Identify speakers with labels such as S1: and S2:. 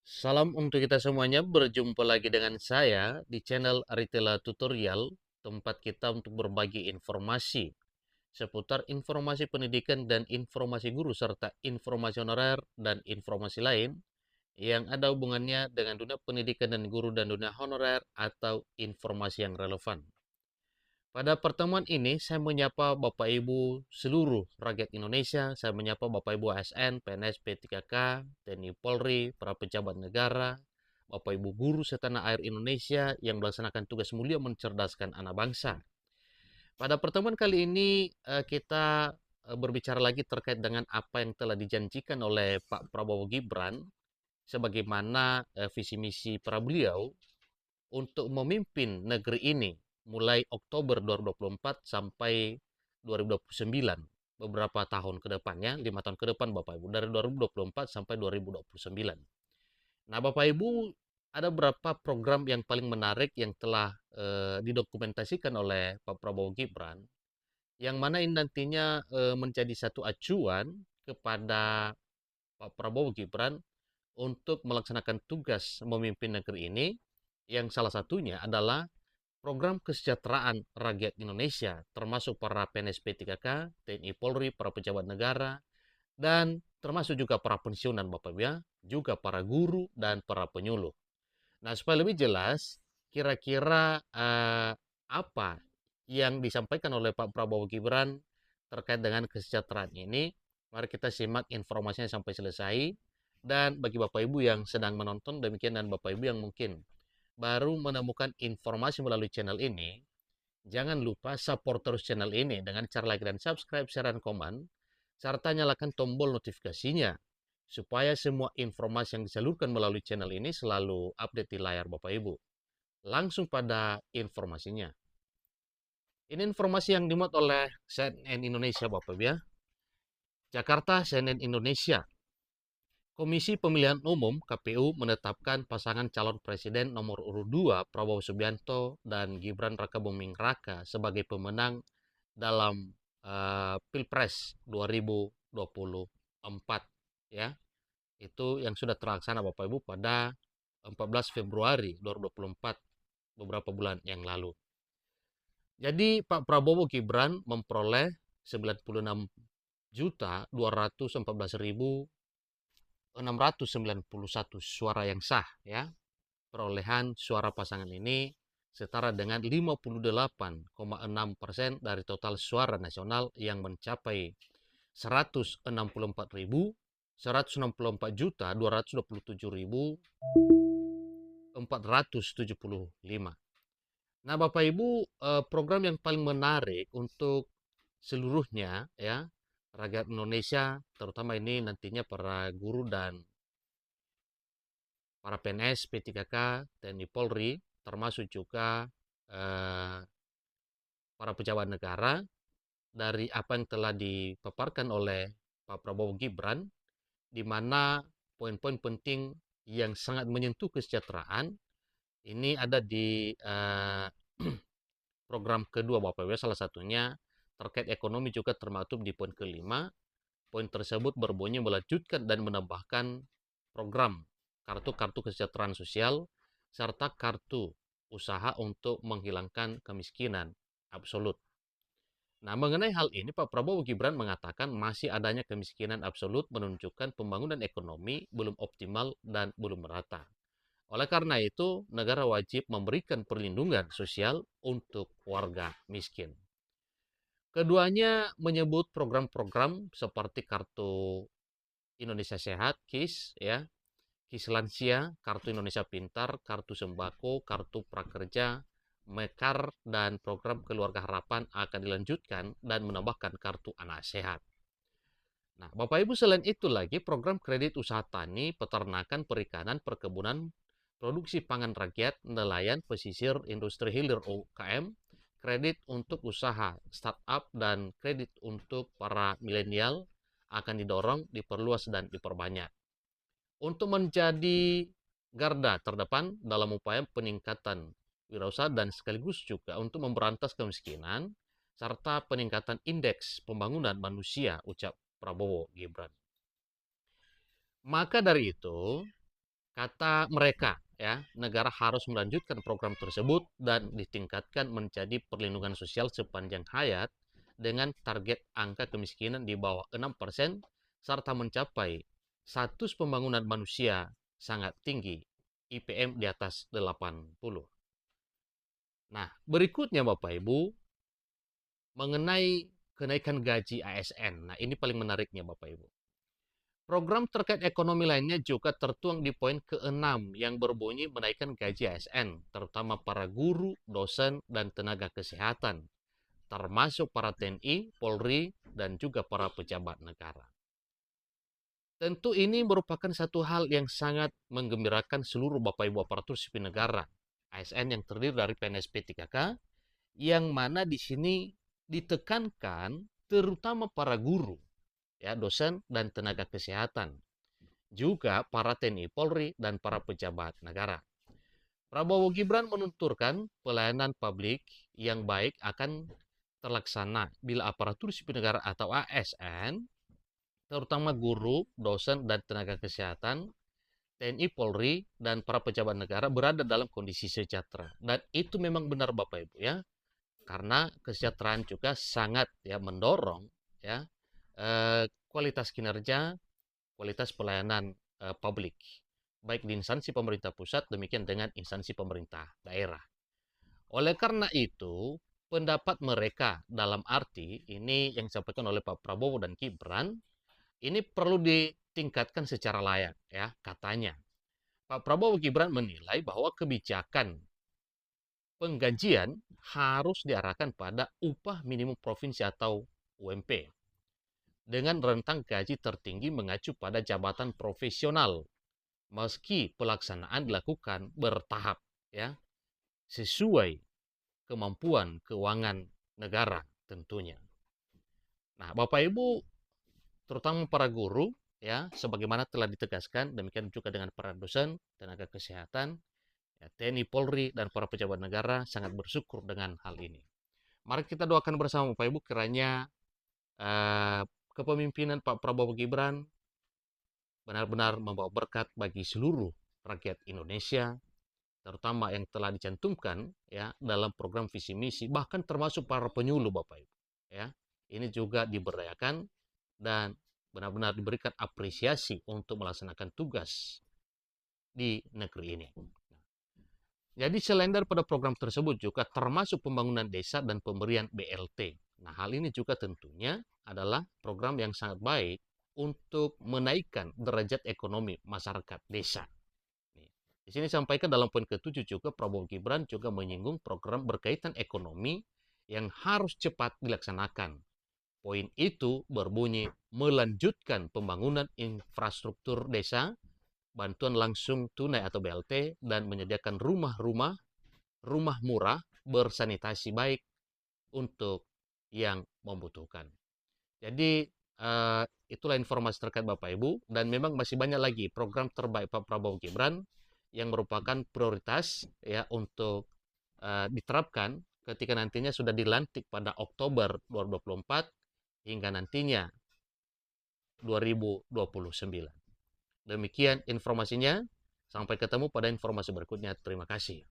S1: Salam untuk kita semuanya, berjumpa lagi dengan saya di channel Aritela Tutorial, tempat kita untuk berbagi informasi seputar informasi pendidikan dan informasi guru serta informasi honorer dan informasi lain yang ada hubungannya dengan dunia pendidikan dan guru dan dunia honorer atau informasi yang relevan. Pada pertemuan ini, saya menyapa Bapak Ibu seluruh rakyat Indonesia, saya menyapa Bapak Ibu ASN, PNS, P3K, TNI Polri, para pejabat negara, Bapak Ibu guru setanah air Indonesia yang melaksanakan tugas mulia mencerdaskan anak bangsa. Pada pertemuan kali ini, kita berbicara lagi terkait dengan apa yang telah dijanjikan oleh Pak Prabowo Gibran, sebagaimana visi misi para beliau untuk memimpin negeri ini mulai Oktober 2024 sampai 2029, beberapa tahun ke depannya, 5 tahun ke depan Bapak Ibu, dari 2024 sampai 2029. Nah Bapak Ibu, ada beberapa program yang paling menarik yang telah didokumentasikan oleh Pak Prabowo Gibran, yang mana ini nantinya menjadi satu acuan kepada Pak Prabowo Gibran untuk melaksanakan tugas memimpin negeri ini, yang salah satunya adalah program kesejahteraan rakyat Indonesia, termasuk para PNS P3K, TNI Polri, para pejabat negara, dan termasuk juga para pensiunan Bapak Ibu ya, juga para guru dan para penyuluh. Nah, supaya lebih jelas, kira-kira apa yang disampaikan oleh Pak Prabowo Gibran terkait dengan kesejahteraan ini, mari kita simak informasinya sampai selesai. Dan bagi Bapak Ibu yang sedang menonton, demikian, dan Bapak Ibu yang mungkin baru menemukan informasi melalui channel ini, jangan lupa support terus channel ini dengan cara like dan subscribe, share, dan komen, serta nyalakan tombol notifikasinya, supaya semua informasi yang disalurkan melalui channel ini selalu update di layar Bapak Ibu. Langsung pada informasinya. Ini informasi yang dimuat oleh CNN Indonesia Bapak Ibu ya. Jakarta, CNN Indonesia. Komisi Pemilihan Umum (KPU) menetapkan pasangan calon presiden nomor urut 2 Prabowo Subianto dan Gibran Rakabuming Raka sebagai pemenang dalam Pilpres 2024 ya. Itu yang sudah terlaksana Bapak Ibu pada 14 Februari 2024, beberapa bulan yang lalu. Jadi Pak Prabowo Gibran memperoleh 96.214.691 suara yang sah ya. Perolehan suara pasangan ini setara dengan 58,6% dari total suara nasional yang mencapai 164.227.475. Nah, Bapak Ibu, program yang paling menarik untuk seluruhnya ya, rakyat Indonesia, terutama ini nantinya para guru dan para PNS, P3K, TNI Polri, termasuk juga eh, para pejabat negara, dari apa yang telah dipaparkan oleh Pak Prabowo Gibran, di mana poin-poin penting yang sangat menyentuh kesejahteraan ini ada di program kedua Bapak Ibu. Salah satunya terkait ekonomi juga termaktub di poin kelima. Poin tersebut berbunyi melanjutkan dan menambahkan program kartu-kartu kesejahteraan sosial serta kartu usaha untuk menghilangkan kemiskinan absolut. Nah, mengenai hal ini, Pak Prabowo Gibran mengatakan masih adanya kemiskinan absolut menunjukkan pembangunan ekonomi belum optimal dan belum merata. Oleh karena itu, negara wajib memberikan perlindungan sosial untuk warga miskin. Keduanya menyebut program-program seperti Kartu Indonesia Sehat, KIS, ya, KIS Lansia, Kartu Indonesia Pintar, Kartu Sembako, Kartu Prakerja, Mekar, dan program Keluarga Harapan akan dilanjutkan dan menambahkan Kartu Anak Sehat. Nah, Bapak Ibu, selain itu lagi program kredit usaha tani, peternakan, perikanan, perkebunan, produksi pangan rakyat, nelayan, pesisir, industri hilir UKM, kredit untuk usaha startup, dan kredit untuk para milenial akan didorong, diperluas, dan diperbanyak. Untuk menjadi garda terdepan dalam upaya peningkatan wirausaha dan sekaligus juga untuk memberantas kemiskinan serta peningkatan indeks pembangunan manusia, ucap Prabowo Gibran. Maka dari itu, Kata mereka, ya, negara harus melanjutkan program tersebut dan ditingkatkan menjadi perlindungan sosial sepanjang hayat dengan target angka kemiskinan di bawah 6% serta mencapai status pembangunan manusia sangat tinggi, IPM di atas 80. Nah, berikutnya Bapak Ibu, mengenai kenaikan gaji ASN. Nah, ini paling menariknya Bapak Ibu. Program terkait ekonomi lainnya juga tertuang di poin ke-6 yang berbunyi menaikkan gaji ASN, terutama para guru, dosen, dan tenaga kesehatan, termasuk para TNI, Polri, dan juga para pejabat negara. Tentu ini merupakan satu hal yang sangat menggembirakan seluruh Bapak Ibu aparatur sipil negara, ASN yang terdiri dari PNS P3K, yang mana di sini ditekankan terutama para guru, ya, dosen, dan tenaga kesehatan, juga para TNI Polri dan para pejabat negara. Prabowo Gibran menuturkan pelayanan publik yang baik akan terlaksana bila aparatur sipil negara atau ASN, terutama guru, dosen, dan tenaga kesehatan, TNI Polri, dan para pejabat negara berada dalam kondisi sejahtera. Dan itu memang benar Bapak Ibu, ya. Karena kesejahteraan juga sangat, ya, mendorong, ya, kualitas kinerja, kualitas pelayanan publik, baik di instansi pemerintah pusat, demikian dengan instansi pemerintah daerah. Oleh karena itu, pendapat mereka dalam arti ini yang disampaikan oleh Pak Prabowo dan Gibran, ini perlu ditingkatkan secara layak, ya, katanya. Pak Prabowo Gibran menilai bahwa kebijakan penggajian harus diarahkan pada upah minimum provinsi atau UMP dengan rentang gaji tertinggi mengacu pada jabatan profesional, meski pelaksanaan dilakukan bertahap, ya, sesuai kemampuan keuangan negara tentunya. Nah, Bapak Ibu, terutama para guru, ya, sebagaimana telah ditegaskan, demikian juga dengan para dosen, tenaga kesehatan, ya, TNI Polri, dan para pejabat negara sangat bersyukur dengan hal ini. Mari kita doakan bersama Bapak Ibu kiranya eh, kepemimpinan Pak Prabowo Gibran benar-benar membawa berkat bagi seluruh rakyat Indonesia, terutama yang telah dicantumkan, ya, dalam program visi misi, bahkan termasuk para penyuluh Bapak Ibu, ya. Ini juga diberdayakan dan benar-benar diberikan apresiasi untuk melaksanakan tugas di negeri ini. Jadi selain daripada program tersebut juga termasuk pembangunan desa dan pemberian BLT. Nah, hal ini juga tentunya adalah program yang sangat baik untuk menaikkan derajat ekonomi masyarakat desa. Di sini sampaikan dalam poin ke-7 juga Prabowo Gibran juga menyinggung program berkaitan ekonomi yang harus cepat dilaksanakan. Poin itu berbunyi melanjutkan pembangunan infrastruktur desa, bantuan langsung tunai atau BLT, dan menyediakan rumah-rumah murah bersanitasi baik untuk yang membutuhkan. Jadi itulah informasi terkait Bapak Ibu, dan memang masih banyak lagi program terbaik Pak Prabowo Gibran yang merupakan prioritas, ya, untuk diterapkan ketika nantinya sudah dilantik pada Oktober 2024 hingga nantinya 2029. Demikian informasinya. Sampai ketemu pada informasi berikutnya. Terima kasih.